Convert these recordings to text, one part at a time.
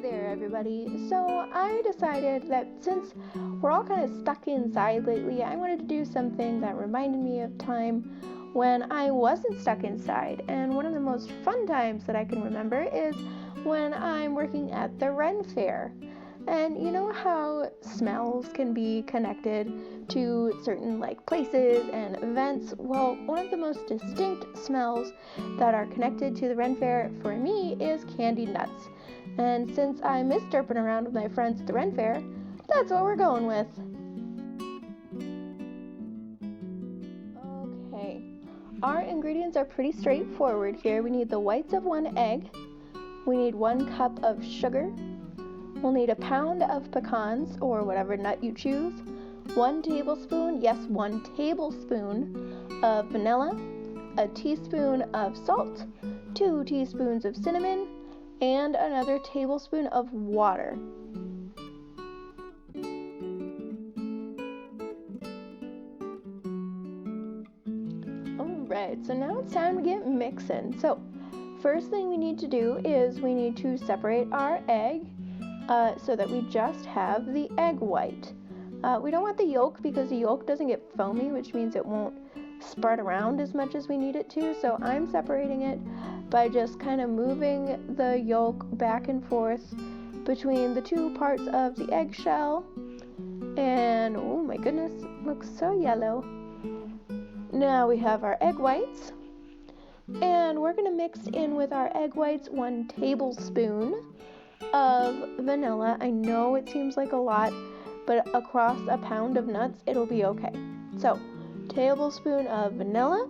there, everybody. So I decided that since we're all kind of stuck inside lately, I wanted to do something that reminded me of time when I wasn't stuck inside. And one of the most fun times that I can remember is when I'm working at the Ren Fair. And you know how smells can be connected to certain places and events? Well, one of the most distinct smells that are connected to the Ren Fair for me is Candied Nuts. And since I miss derping around with my friends at the Ren Fair, that's what we're going with. Okay, our ingredients are pretty straightforward here. We need the whites of 1 egg. We need 1 cup of sugar. We'll need a pound of pecans, or whatever nut you choose, 1 tablespoon, yes, 1 tablespoon of vanilla, a teaspoon of salt, 2 teaspoons of cinnamon, and another tablespoon of water. Alright, so now it's time to get mixing. So, first thing we need to do is we need to separate our egg so that we just have the egg white. We don't want the yolk because the yolk doesn't get foamy, which means it won't spread around as much as we need it to. So I'm separating it by just kind of moving the yolk back and forth between the 2 parts of the eggshell. And oh my goodness, looks so yellow. Now we have our egg whites. And we're going to mix in with our egg whites 1 tablespoon of vanilla. I know it seems like a lot, but across a pound of nuts, it'll be okay. So, tablespoon of vanilla,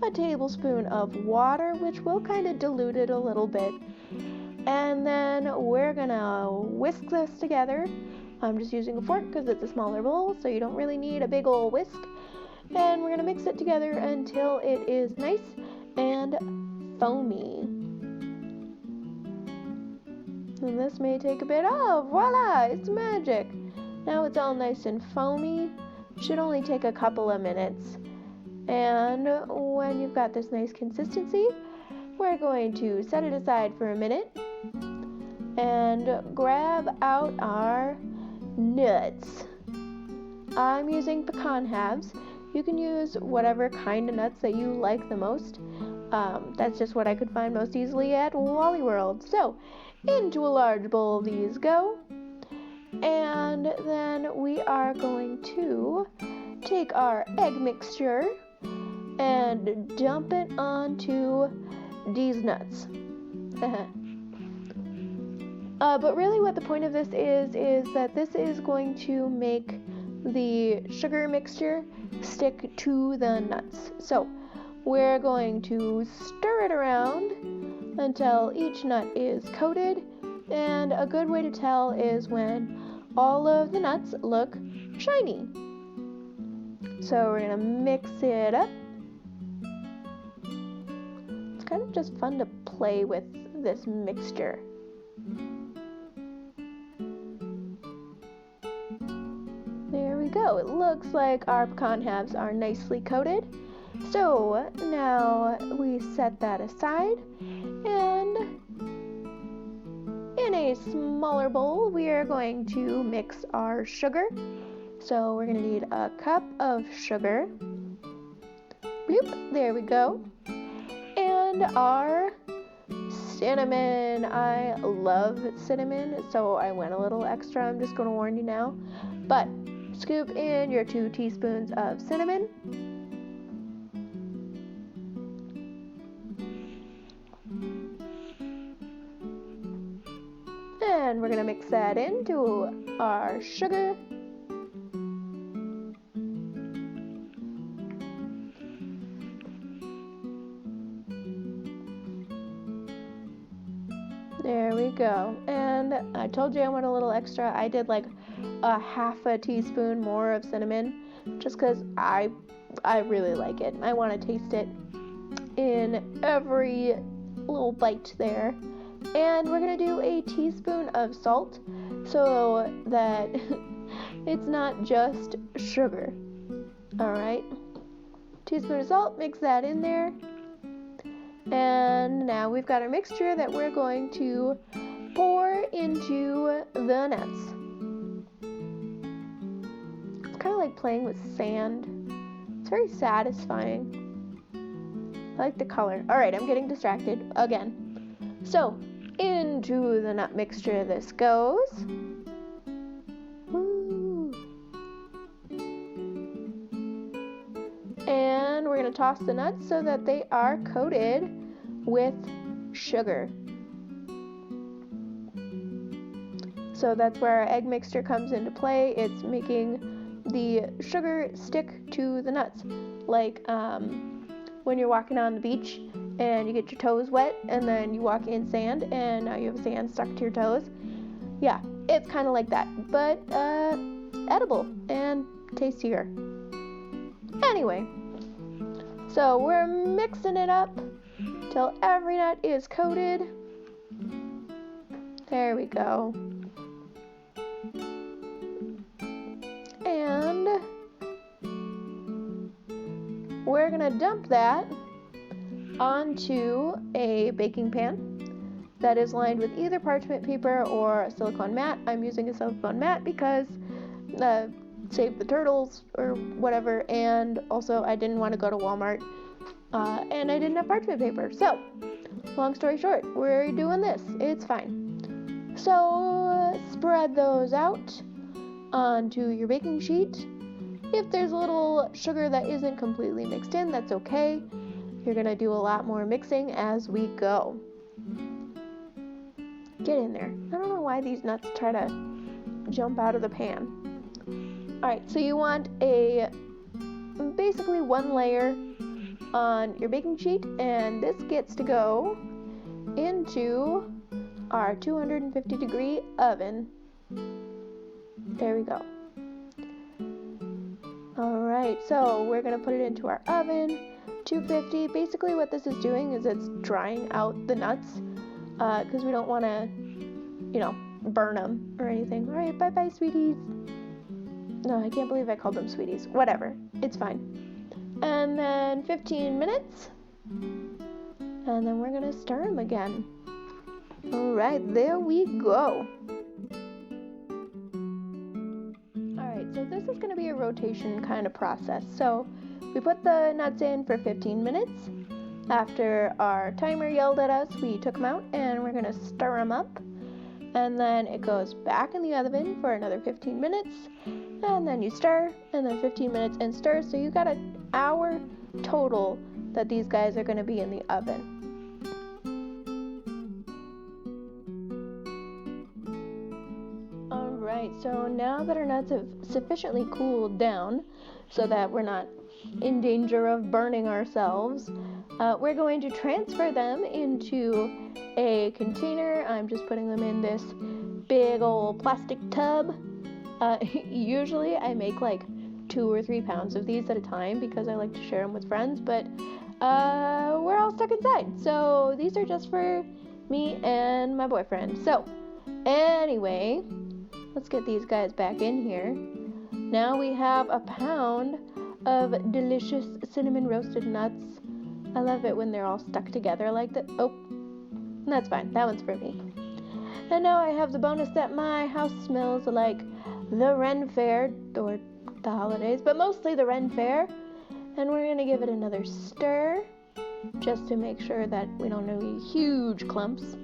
a tablespoon of water, which will kind of dilute it a little bit, and then we're gonna whisk this together. I'm just using a fork because it's a smaller bowl, so you don't really need a big old whisk. And we're gonna mix it together until it is nice and foamy. And this may take a bit. Oh, voila, it's magic. Now it's all nice and foamy. Should only take a couple of minutes. And when you've got this nice consistency, we're going to set it aside for a minute and grab out our nuts. I'm using pecan halves. You can use whatever kind of nuts that you like the most. That's just what I could find most easily at Wally World. So, into a large bowl these go. And then we are going to take our egg mixture and dump it onto these nuts. But really what the point of this is that this is going to make the sugar mixture stick to the nuts. So we're going to stir it around until each nut is coated, and a good way to tell is when all of the nuts look shiny. So we're going to mix it up. It's kind of just fun to play with this mixture. There we go. It looks like our pecan halves are nicely coated. So now we set that aside, and in a smaller bowl we are going to mix our sugar. So we're going to need a cup of sugar. Bloop, there we go. And our cinnamon. I love cinnamon, so I went a little extra. I'm just going to warn you now. But scoop in your 2 teaspoons of cinnamon. And we're going to mix that into our sugar. There we go. And I told you I went a little extra. I did like a half a teaspoon more of cinnamon just because I really like it. I want to taste it in every little bite there. And we're going to do a teaspoon of salt so that it's not just sugar. Alright. Teaspoon of salt, mix that in there. And now we've got our mixture that we're going to pour into the nuts. It's kind of like playing with sand. It's very satisfying. I like the color. Alright, I'm getting distracted again. So, into the nut mixture this goes. Woo. And we're going to toss the nuts so that they are coated with sugar. So that's where our egg mixture comes into play. It's making the sugar stick to the nuts. Like when you're walking on the beach and you get your toes wet and then you walk in sand and now you have sand stuck to your toes. Yeah, it's kind of like that, but edible and tastier. Anyway, so we're mixing it up till every nut is coated. There we go. And we're gonna dump that onto a baking pan that is lined with either parchment paper or a silicone mat. I'm using a silicone mat because save the turtles or whatever, and also I didn't want to go to Walmart and I didn't have parchment paper. So, long story short, we're doing this. It's fine. So, spread those out onto your baking sheet. If there's a little sugar that isn't completely mixed in, that's okay. You're gonna do a lot more mixing as we go. Get in there. I don't know why these nuts try to jump out of the pan. Alright, so you want basically one layer on your baking sheet, and this gets to go into our 250-degree oven. There we go. Alright, so we're going to put it into our oven, 250. Basically what this is doing is it's drying out the nuts, because we don't want to, burn them or anything. Alright, bye-bye, sweeties. No, I can't believe I called them sweeties. Whatever, it's fine. And then 15 minutes, and then we're going to stir them again. Alright, there we go. So this is going to be a rotation kind of process. So we put the nuts in for 15 minutes. After our timer yelled at us, we took them out and we're going to stir them up. And then it goes back in the oven for another 15 minutes. And then you stir, and then 15 minutes and stir. So you got an hour total that these guys are going to be in the oven. Alright, so now that our nuts have sufficiently cooled down so that we're not in danger of burning ourselves, we're going to transfer them into a container. I'm just putting them in this big old plastic tub. Usually I make like 2 or 3 pounds of these at a time because I like to share them with friends, but we're all stuck inside. So these are just for me and my boyfriend. So anyway, let's get these guys back in here. Now we have a pound of delicious cinnamon roasted nuts. I love it when they're all stuck together like that. Oh, that's fine. That one's for me. And now I have the bonus that my house smells like the Ren Fair, or the holidays, but mostly the Ren Fair. And we're going to give it another stir just to make sure that we don't have any huge clumps.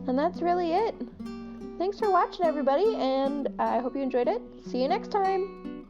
And that's really it. Thanks for watching, everybody, and I hope you enjoyed it. See you next time.